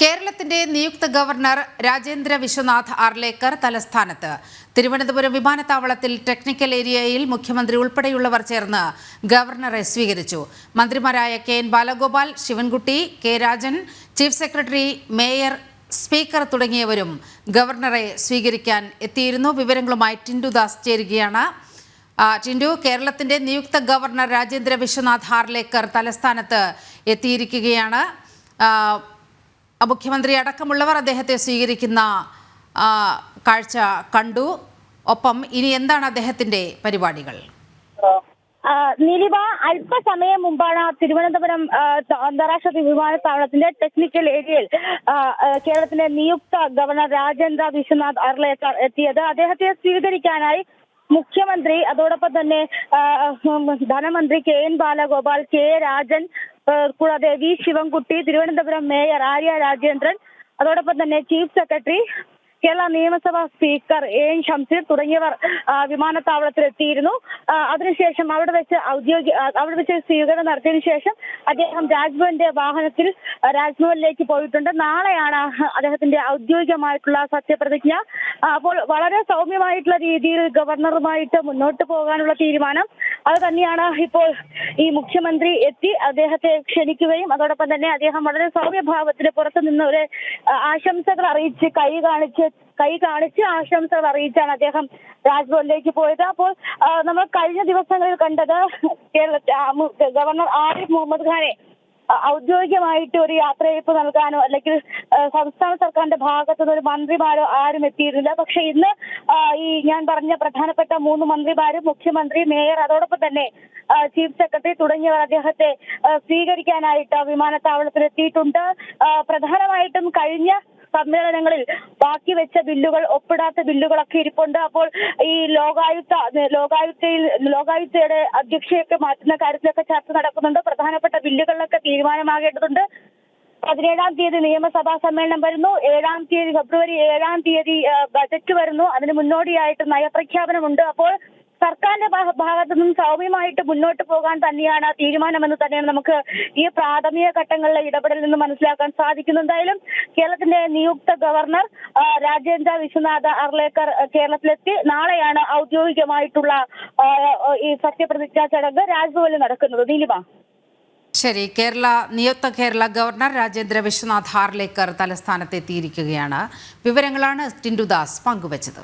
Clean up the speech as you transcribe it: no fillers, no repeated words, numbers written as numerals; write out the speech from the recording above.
കേരളത്തിന്റെ നിയുക്ത ഗവർണർ രാജേന്ദ്ര വിശ്വനാഥ് ആർലേക്കർ തലസ്ഥാനത്ത്. തിരുവനന്തപുരം വിമാനത്താവളത്തിൽ ടെക്നിക്കൽ ഏരിയയിൽ മുഖ്യമന്ത്രി ഉൾപ്പെടെയുള്ളവർ ചേർന്ന് ഗവർണറെ സ്വീകരിച്ചു. മന്ത്രിമാരായ K N. Balagopal, Sivankutty, K. Rajan, chief secretary, mayor, speaker തുടങ്ങിയവരും ഗവർണറെ സ്വീകരിക്കാൻ എത്തിയിരുന്നു. വിവരങ്ങളുമായി ടിൻഡു ദാസ് ചേരുകയാണ്. ടിൻഡു, കേരളത്തിന്റെ നിയുക്ത ഗവർണർ രാജേന്ദ്ര വിശ്വനാഥ് ആർലേക്കർ തലസ്ഥാനത്ത് എത്തിയിരിക്കുകയാണ്. മുഖ്യമന്ത്രി അടക്കമുള്ളവർ അദ്ദേഹത്തെ സ്വീകരിക്കുന്ന കാഴ്ച കണ്ടു. ഒപ്പം ഇനി എന്താണ് അദ്ദേഹത്തിന്റെ പരിപാടികൾ? നിലിവ, അല്പസമയം മുമ്പാണ് തിരുവനന്തപുരം അന്താരാഷ്ട്ര വിമാനത്താവളത്തിന്റെ ടെക്നിക്കൽ ഏരിയയിൽ കേരളത്തിന്റെ നിയുക്ത ഗവർണർ രാജേന്ദ്ര വിശ്വനാഥ് ആർലേക്കർ എത്തിയത്. അദ്ദേഹത്തെ സ്വീകരിക്കാനായി മുഖ്യമന്ത്രി, അതോടൊപ്പം തന്നെ ധനമന്ത്രി കെ.എൻ. ബാലഗോപാൽ, കെ. രാജൻ, കൂടാതെ വി. ശിവൻകുട്ടി, തിരുവനന്തപുരം മേയർ ആര്യ രാജേന്ദ്രൻ, അതോടൊപ്പം തന്നെ ചീഫ് സെക്രട്ടറി, കേരള നിയമസഭാ സ്പീക്കർ എൻ ഷംസീർ തുടങ്ങിയവർ വിമാനത്താവളത്തിൽ എത്തിയിരുന്നു. അതിനുശേഷം അവിടെ വെച്ച് സ്വീകരണം നടത്തിയതിനു ശേഷം അദ്ദേഹം രാജ്ഭവന്റെ വാഹനത്തിൽ രാജ്ഭവനിലേക്ക് പോയിട്ടുണ്ട്. നാളെയാണ് അദ്ദേഹത്തിന്റെ ഔദ്യോഗികമായിട്ടുള്ള സത്യപ്രതിജ്ഞ. അപ്പോൾ വളരെ സൗമ്യമായിട്ടുള്ള രീതിയിൽ ഗവർണറുമായിട്ട് മുന്നോട്ട് പോകാനുള്ള തീരുമാനം അത് തന്നെയാണ് ഇപ്പോൾ ഈ മുഖ്യമന്ത്രി എത്തി അദ്ദേഹത്തെ ക്ഷണിക്കുകയും അതോടൊപ്പം തന്നെ അദ്ദേഹം വളരെ സൗമ്യഭാവത്തിന് പുറത്തു നിന്ന് ഒരു ആശംസകൾ അറിയിച്ച് കൈ കാണിച്ച് ആശംസകൾ അറിയിച്ചാണ് അദ്ദേഹം രാജ്ഭവനിലേക്ക് പോയത്. അപ്പോൾ നമ്മൾ കഴിഞ്ഞ ദിവസങ്ങളിൽ കണ്ടത് ഗവർണർ ആരിഫ് മുഹമ്മദ് ഖാനെ ഔദ്യോഗികമായിട്ട് ഒരു യാത്രയയപ്പ് നൽകാനോ അല്ലെങ്കിൽ സംസ്ഥാന സർക്കാരിന്റെ ഭാഗത്തുനിന്ന് ഒരു മന്ത്രിമാരോ ആരും എത്തിയിരുന്നില്ല. പക്ഷെ ഇന്ന് ഈ ഞാൻ പറഞ്ഞ പ്രധാനപ്പെട്ട 3 മന്ത്രിമാരും, മുഖ്യമന്ത്രി, മേയർ, അതോടൊപ്പം തന്നെ ചീഫ് സെക്രട്ടറി തുടങ്ങിയവർ അദ്ദേഹത്തെ സ്വീകരിക്കാനായിട്ട് വിമാനത്താവളത്തിൽ എത്തിയിട്ടുണ്ട്. പ്രധാനമായിട്ടും കഴിഞ്ഞ സമ്മേളനങ്ങളിൽ ബാക്കി വെച്ച ബില്ലുകൾ, ഒപ്പിടാത്ത ബില്ലുകളൊക്കെ ഇരിപ്പുണ്ട്. അപ്പോൾ ഈ ലോകായുക്തയുടെ അധ്യക്ഷയൊക്കെ മാറ്റുന്ന കാര്യത്തിലൊക്കെ ചർച്ച നടക്കുന്നുണ്ട്. പ്രധാനപ്പെട്ട ബില്ലുകളിലൊക്കെ തീരുമാനമാകേണ്ടതുണ്ട്. 17-ാം തീയതി നിയമസഭാ സമ്മേളനം വരുന്നു. ഫെബ്രുവരി 7-ാം തീയതി ബജറ്റ് വരുന്നു. അതിന് മുന്നോടിയായിട്ട് നയപ്രഖ്യാപനമുണ്ട്. അപ്പോൾ സർക്കാരിന്റെ ഭാഗത്തു നിന്നും സൗമ്യമായിട്ട് മുന്നോട്ട് പോകാൻ തന്നെയാണ് തീരുമാനമെന്ന് തന്നെയാണ് നമുക്ക് ഈ പ്രാഥമിക ഘട്ടങ്ങളിലെ ഇടപെടലിൽ നിന്ന് മനസ്സിലാക്കാൻ സാധിക്കുന്നു. എന്തായാലും കേരളത്തിന്റെ നിയുക്ത ഗവർണർ രാജേന്ദ്ര വിശ്വനാഥ് ആർലേക്കർ കേരളത്തിലെത്തി. നാളെയാണ് ഔദ്യോഗികമായിട്ടുള്ള ഈ സത്യപ്രതിജ്ഞാ ചടങ്ങ് രാജ്ഭവനിൽ നടക്കുന്നത്. നീലിമ, ശരി. നിയുക്ത കേരള ഗവർണർ രാജേന്ദ്ര വിശ്വനാഥ് ആർലേക്കർ തലസ്ഥാനത്ത് എത്തിയിരിക്കുകയാണ്. വിവരങ്ങളാണ് ടിൻഡു ദാസ് പങ്കുവച്ചത്.